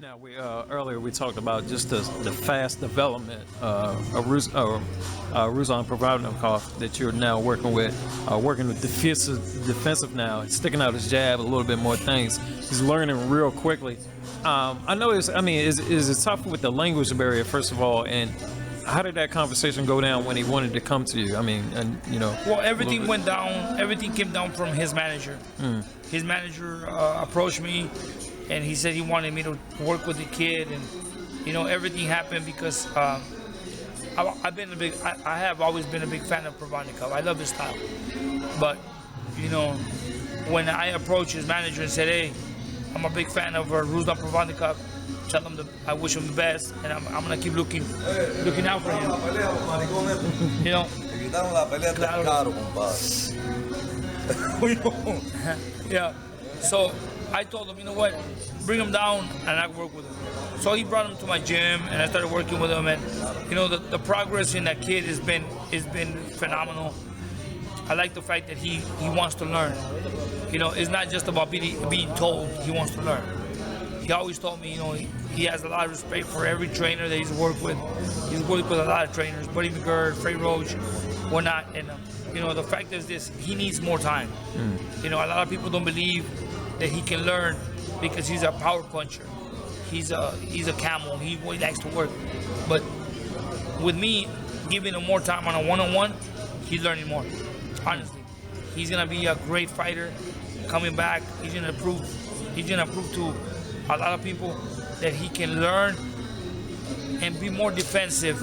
Now, we earlier we talked about just the fast development of Ruslan Provodnikov that you're now working with defensive now, sticking out his jab, a little bit more things. He's learning real quickly. I know is it tough with the language barrier, first of all, and how did that conversation go down when he wanted to come to you? I mean, and Well, everything went down. Everything came down from his manager. His manager approached me, and he said he wanted me to work with the kid, and everything happened because I have always been a big fan of Provodnikov. I love his style, but when I approached his manager and said, "Hey, I'm a big fan of Ruslan Provodnikov. Tell him that I wish him the best, and I'm gonna keep looking out for him." Yeah. So I told him, you know what, bring him down and I can work with him. So he brought him to my gym, and I started working with him. And the progress in that kid has been phenomenal. I like the fact that he wants to learn. It's not just about being told. He wants to learn. He always told me, he has a lot of respect for every trainer that he's worked with. He's worked with a lot of trainers, Buddy McGirt, Frey Roach, whatnot. And the fact is this: he needs more time. A lot of people don't believe that he can learn because he's a power puncher. He's a camel. He likes to work. But with me giving him more time on a one-on-one, he's learning more. Honestly, he's gonna be a great fighter. Coming back, he's gonna prove to a lot of people that he can learn and be more defensive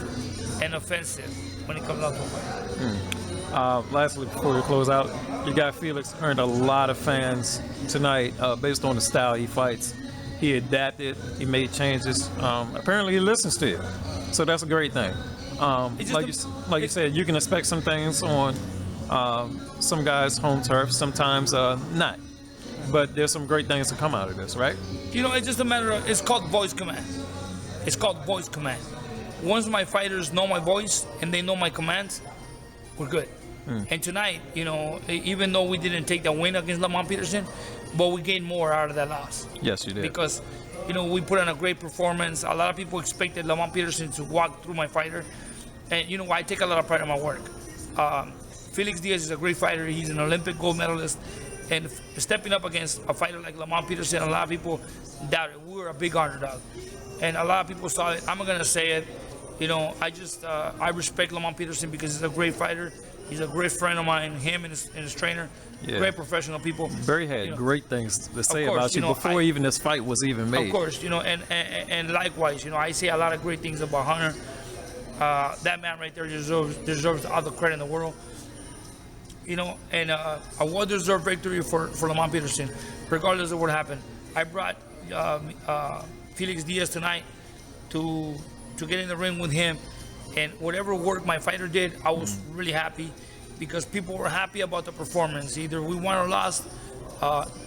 and offensive when it comes out to a fight. Lastly, before we close out, your guy Felix earned a lot of fans tonight based on the style he fights. He adapted, he made changes. Apparently he listens to you, so that's a great thing. You said, you can expect some things on some guys' home turf, sometimes not. But there's some great things to come out of this, right? It's just a matter of, it's called voice command. It's called voice command. Once my fighters know my voice and they know my commands, we're good. And tonight, even though we didn't take the win against Lamont Peterson, but we gained more out of that loss. Yes, you did. Because, we put on a great performance. A lot of people expected Lamont Peterson to walk through my fighter. And, I take a lot of pride in my work. Felix Diaz is a great fighter. He's an Olympic gold medalist. And stepping up against a fighter like Lamont Peterson, a lot of people doubted. We were a big underdog. And a lot of people saw it. I'm going to say it. I respect Lamont Peterson because he's a great fighter. He's a great friend of mine, him and his trainer. Yeah. Great professional people. Barry had great things to say about you before even this fight was even made. Of course, and likewise, I say a lot of great things about Hunter. That man right there deserves all the credit in the world. And a well-deserved victory for Lamont Peterson, regardless of what happened. I brought Felix Diaz tonight to get in the ring with him, and whatever work my fighter did, I was really happy because people were happy about the performance. Either we won or lost,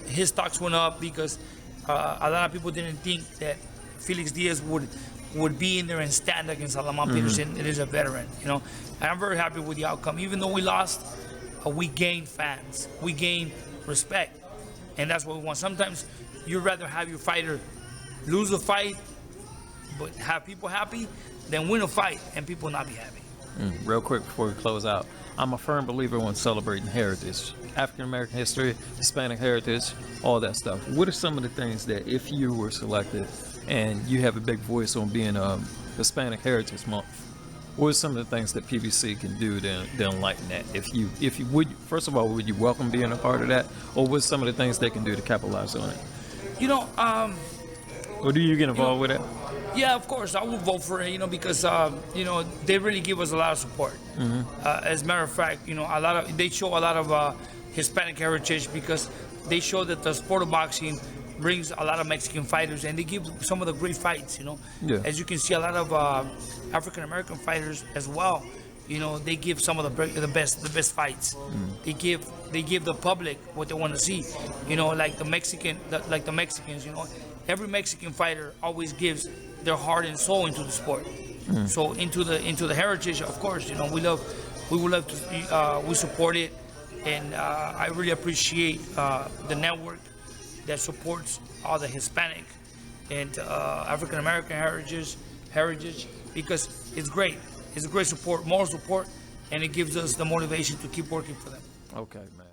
his stocks went up because a lot of people didn't think that Felix Diaz would be in there and stand against Lamont Peterson. It is a veteran, and I'm very happy with the outcome. Even though we lost, we gained fans, we gained respect, and that's what we want. Sometimes you'd rather have your fighter lose a fight but have people happy than win a fight and people not be happy. Real quick before we close out, I'm a firm believer in celebrating heritage, African American history, Hispanic heritage, all that stuff. What are some of the things that, if you were selected and you have a big voice on being Hispanic Heritage Month, what are some of the things that PBC can do to enlighten that? If you would, first of all, would you welcome being a part of that, or what's some of the things they can do to capitalize on it? Or do you get involved with it? Yeah, of course, I will vote for it. Because they really give us a lot of support. As a matter of fact, they show a lot of Hispanic heritage because they show that the sport of boxing brings a lot of Mexican fighters, and they give some of the great fights. Yeah. As you can see, a lot of African American fighters as well. They give some of the best fights. They give the public what they want to see. Like the Mexicans. Every Mexican fighter always gives their heart and soul into the sport. So into the heritage, of course, we would love to, we support it, and I really appreciate the network that supports all the Hispanic into African American heritage, because it's great. It's a great support, moral support, and it gives us the motivation to keep working for them. Okay, man.